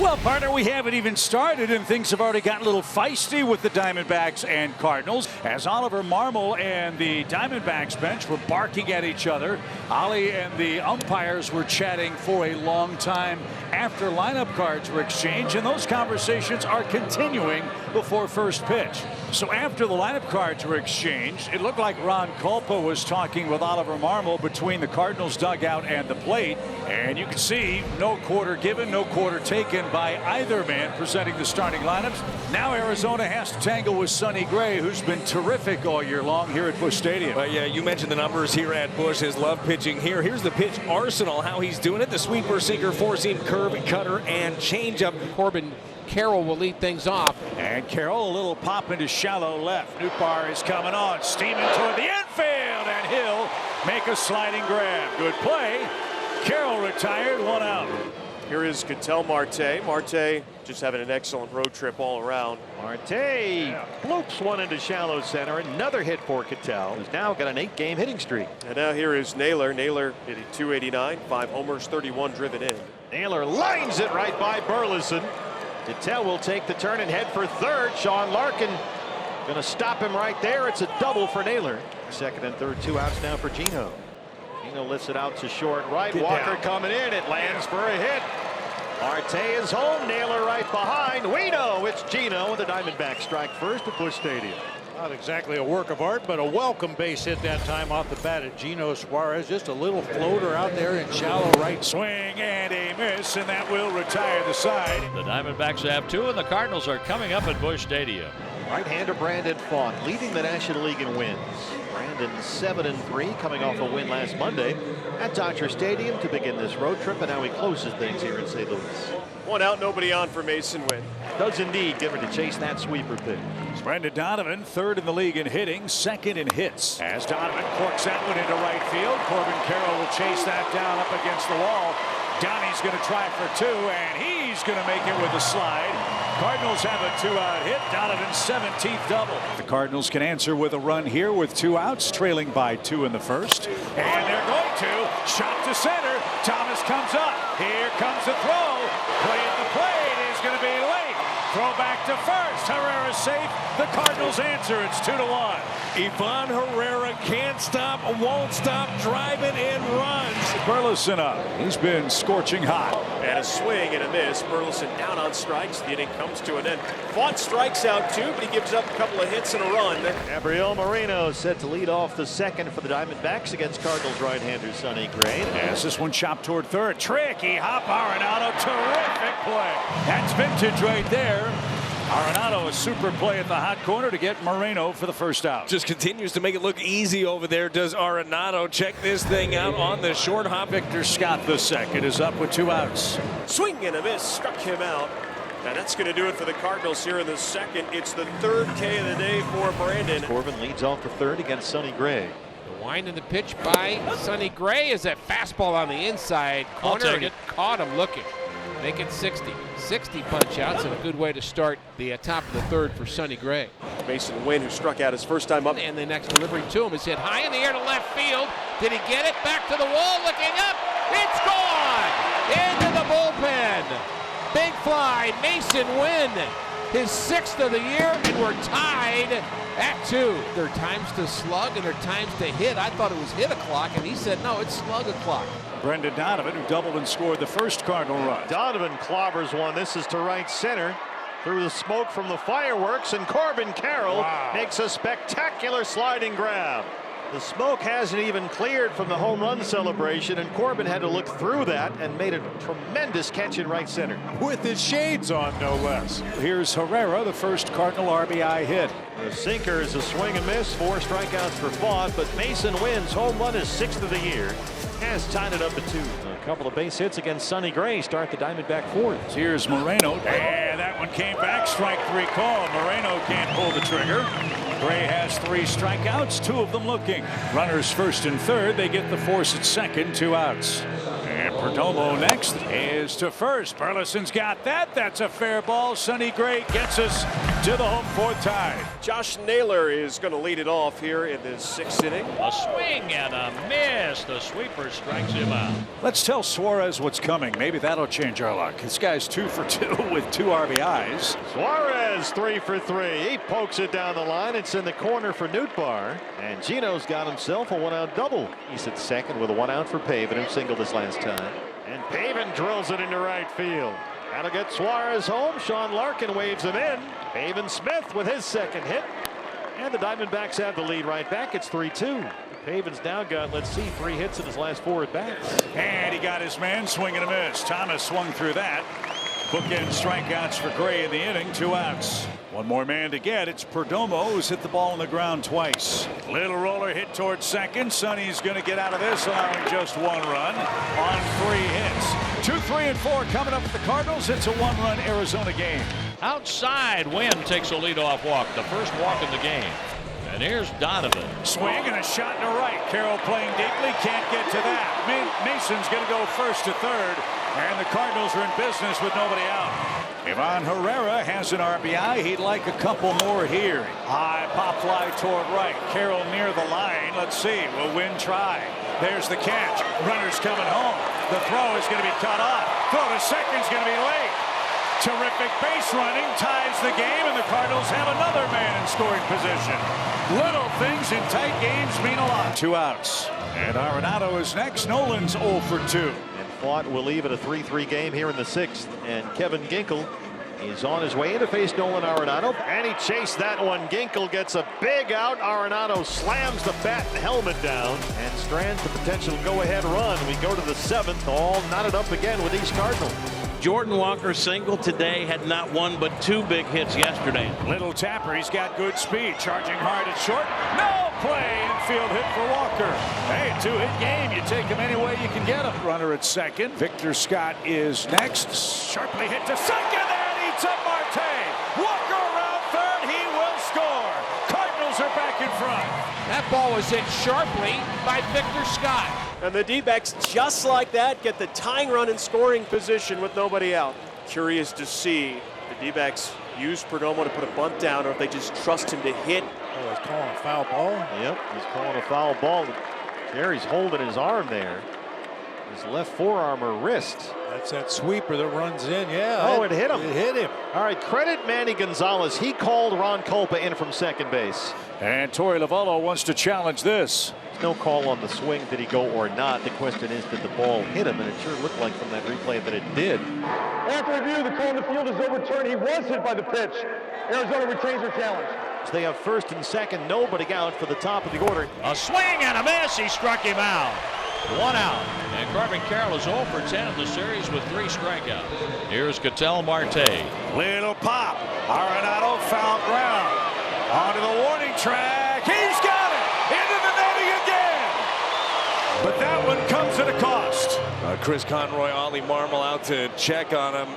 Well, partner, we haven't even started, and things have already gotten a little feisty with the Diamondbacks and Cardinals, as Oliver Marmol and the Diamondbacks bench were barking at each other. Ollie and the umpires were chatting for a long time after lineup cards were exchanged, and those conversations are continuing before first pitch. So after the lineup cards were exchanged, it looked like Ron Culpa was talking with Oliver Marmol between the Cardinals dugout and the plate, and you can see no quarter given, no quarter taken by either man presenting the starting lineups. Now Arizona has to tangle with Sonny Gray, who's been terrific all year long here at Busch Stadium. Yeah, you mentioned the numbers here at Busch, his love pitching here. Here's the pitch arsenal, how he's doing it. The sweeper, sinker, four-seam, curve, cutter, and changeup. Corbin Carroll will lead things off. And Carroll, a little pop into shallow left. Nootbaar is coming on, steaming toward the infield, and he'll make a sliding grab. Good play. Carroll retired, one out. Here is Ketel Marte. Marte just having an excellent road trip all around. Marte bloops one into shallow center. Another hit for Ketel, who's now got an 8-game hitting streak. And now here is Naylor. Naylor hitting .289, 5 homers, 31 driven in. Naylor lines it right by Burleson. Ketel will take the turn and head for third. Sean Larkin going to stop him right there. It's a double for Naylor. Second and third, 2 outs now for Gino. Gino lifts it out to short right. Walker coming in. It lands for a hit. Marte is home. Naylor right behind. We know it's Gino, and the Diamondbacks strike first at Busch Stadium. Not exactly a work of art, but a welcome base hit that time off the bat at Gino Suarez. Just a little floater out there in shallow right. Swing and a miss, and that will retire the side. The Diamondbacks have 2, and the Cardinals are coming up at Busch Stadium. Right-hander Brandon Pfaadt leading the National League in wins. Brandon 7-3, coming off a win last Monday at Dodger Stadium to begin this road trip, and now he closes things here in St. Louis. 1 out, nobody on for Mason Wynn. Does indeed get ready to chase that sweeper pitch. Brendan Donovan, 3rd in the league in hitting, 2nd in hits. As Donovan corks that one into right field, Corbin Carroll will chase that down up against the wall. Donnie's going to try for 2, and he's going to make it with a slide. Cardinals have a 2-out hit. Donovan's 17th double. The Cardinals can answer with a run here with 2 outs, trailing by 2 in the first. And they're going to. Shot to center. Thomas comes up. Here comes the throw. Play at the plate is going to be late. Throw back to first. Herrera safe. The Cardinals answer. It's 2-1. Ivan Herrera can't stop, won't stop, driving in runs. Burleson up. He's been scorching hot. And a swing and a miss. Burleson down on strikes. The inning comes to an end. Pfaadt strikes out 2, but he gives up a couple of hits and a run. Gabriel Moreno set to lead off the second for the Diamondbacks against Cardinals right-hander Sonny Gray. As this one chopped toward third. Tricky hop. Arenado. Terrific play. That's vintage right there. Arenado, a super play at the hot corner to get Moreno for the first out. Just continues to make it look easy over there. Does Arenado check this thing out on the short hop? Victor Scott the second is up with 2 outs. Swing and a miss. Struck him out. And that's going to do it for the Cardinals here in the second. It's the 3rd K of the day for Brandon. Corbin leads off for third against Sonny Gray. The wind in the pitch by Sonny Gray is that fastball on the inside corner. I'll take and it. Caught him looking. Make it 60. 60 punch outs and a good way to start the top of the third for Sonny Gray. Mason Wynn, who struck out his first time up. And the next delivery to him is hit high in the air to left field. Did he get it? Back to the wall, looking up. It's gone! Into the bullpen. Big fly, Mason Wynn. His 6th of the year, and we're tied at 2. There are times to slug and there are times to hit. I thought it was hit o'clock, and he said, no, it's slug o'clock. Brendan Donovan, who doubled and scored the first Cardinal run. Donovan clobbers one. This is to right center. Through the smoke from the fireworks, and Corbin Carroll makes a spectacular sliding grab. The smoke hasn't even cleared from the home run celebration, and Corbin had to look through that and made a tremendous catch in right center. With his shades on, no less. Here's Herrera, the first Cardinal RBI hit. The sinker is a swing and miss, 4 strikeouts for Pfaadt, but Mason Wynn's home run is 6th of the year. Has tied it up at 2. A couple of base hits against Sonny Gray start the Diamondback 4th. Here's Moreno, and that one came back. Strike 3 call. Moreno can't pull the trigger. Gray has 3 strikeouts, 2 of them looking. Runners first and third. They get the force at second, 2 outs. And Perdomo next is to first. Burleson's got that. That's a fair ball. Sonny Gray gets us to the home fourth tie. Josh Naylor is going to lead it off here in the 6th inning. A swing and a miss. The sweeper strikes him out. Let's tell Suarez what's coming. Maybe that'll change our luck. This guy's 2 for 2 with 2 RBIs. Suarez 3 for 3. He pokes it down the line. It's in the corner for Nootbaar. And Gino's got himself a 1-out double. He's at second with a 1-out for Pavin, who singled this last time. And Pavin drills it into right field. That'll get Suarez home. Sean Larkin waves him in. Pavin Smith with his second hit. And the Diamondbacks have the lead right back. It's 3-2. Pavin's now got, let's see, 3 hits in his last 4 at bats. And he got his man, swing and a miss. Thomas swung through that. Bookend strikeouts for Gray in the inning. 2 outs. One more man to get. It's Perdomo, who's hit the ball on the ground twice. Little roller hit towards second. Sonny's going to get out of this, allowing just 1 run on 3 hits. 2, 3, and 4 coming up with the Cardinals. It's a 1-run Arizona game. Outside, Wynn takes a leadoff walk, the first walk in the game. And here's Donovan. Swing and a shot to right. Carroll playing deeply, can't get to that. Mason's going to go first to third, and the Cardinals are in business with nobody out. Ivan Herrera has an RBI. He'd like a couple more here. High pop fly toward right. Carroll near the line. Let's see. Will Wynn try? There's the catch. Runner's coming home. The throw is going to be cut off. Throw to second's going to be late. Terrific base running ties the game, and the Cardinals have another man in scoring position. Little things in tight games mean a lot. 2 outs. And Arenado is next. Nolan's 0 for 2. And Fought will leave it a 3-3 game here in the 6th. And Kevin Ginkel is on his way in to face Nolan Arenado. And he chased that one. Ginkel gets a big out. Arenado slams the bat and helmet down and strands the potential go-ahead run. We go to the 7th, all knotted up again with these Cardinals. Jordan Walker single today, had not 1 but 2 big hits yesterday. Little tapper, he's got good speed, charging hard at short. No play, infield hit for Walker. Hey, 2-hit game, you take him any way you can get him. Runner at second. Victor Scott is next. Sharply hit to second, and eats up Marte. Walker around third, he will score. Cardinals are back in front. That ball was hit sharply by Victor Scott. And the D-backs, just like that, get the tying run in scoring position with nobody out. Curious to see if the D-backs use Perdomo to put a bunt down, or if they just trust him to hit. Oh, he's calling a foul ball. Yep, he's calling a foul ball. Jerry's holding his arm there. His left forearm or wrist. That's that sweeper that runs in. Yeah. Oh, it hit him. It hit him. All right, credit Manny Gonzalez. He called Ron Culpa in from second base. And Torey Lavallo wants to challenge this. No call on the swing. Did he go or not? The question is, did the ball hit him? And it sure looked like from that replay that it did. After review, the call in the field is overturned. He was hit by the pitch. Arizona retains their challenge. So they have first and second, nobody out for the top of the order. A swing and a miss. He struck him out. 1 out. And Corbin Carroll is 0 for 10 in the series with 3 strikeouts. Here's Ketel Marte. Little pop. Arenado foul ground. Onto the warning track. He's got it. Into the netting again. But that one comes at a cost. Chris Conroy, Ollie Marmol out to check on him.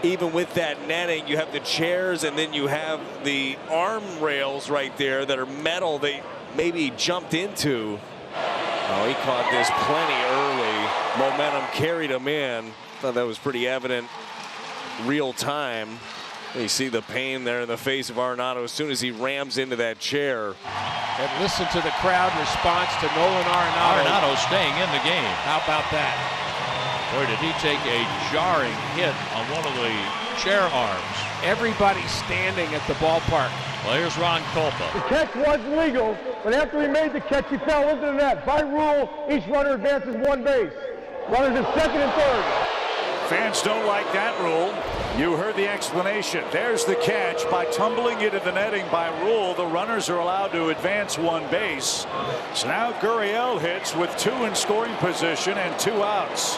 Even with that netting, you have the chairs, and then you have the arm rails right there that are metal they maybe jumped into. Oh, he caught this plenty early. Momentum carried him in. Thought that was pretty evident real time. You see the pain there in the face of Arenado as soon as he rams into that chair. And listen to the crowd response to Nolan Arenado. Arenado staying in the game. How about that? Boy, did he take a jarring hit on one of the chair arms. Everybody standing at the ballpark. Well, here's Ron Culpa. The catch was legal, but after he made the catch, he fell into the net. By rule, each runner advances 1 base. Runners at second and third. Fans don't like that rule. You heard the explanation. There's the catch. By tumbling into the netting by rule, the runners are allowed to advance 1 base. So now Gurriel hits with 2 in scoring position and 2 outs.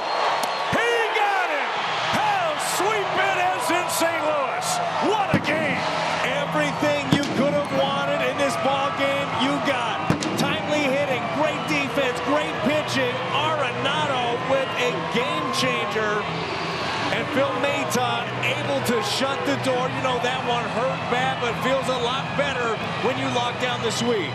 He got him! How sweep it is in St. Louis. What a game! Everything you could have wanted in this ball game, you got. Timely hitting, great defense, great pitching. Arenado with a game changer. And Phil Maton able to shut the door. You know, that one hurt bad, but feels a lot better when you lock down the sweep.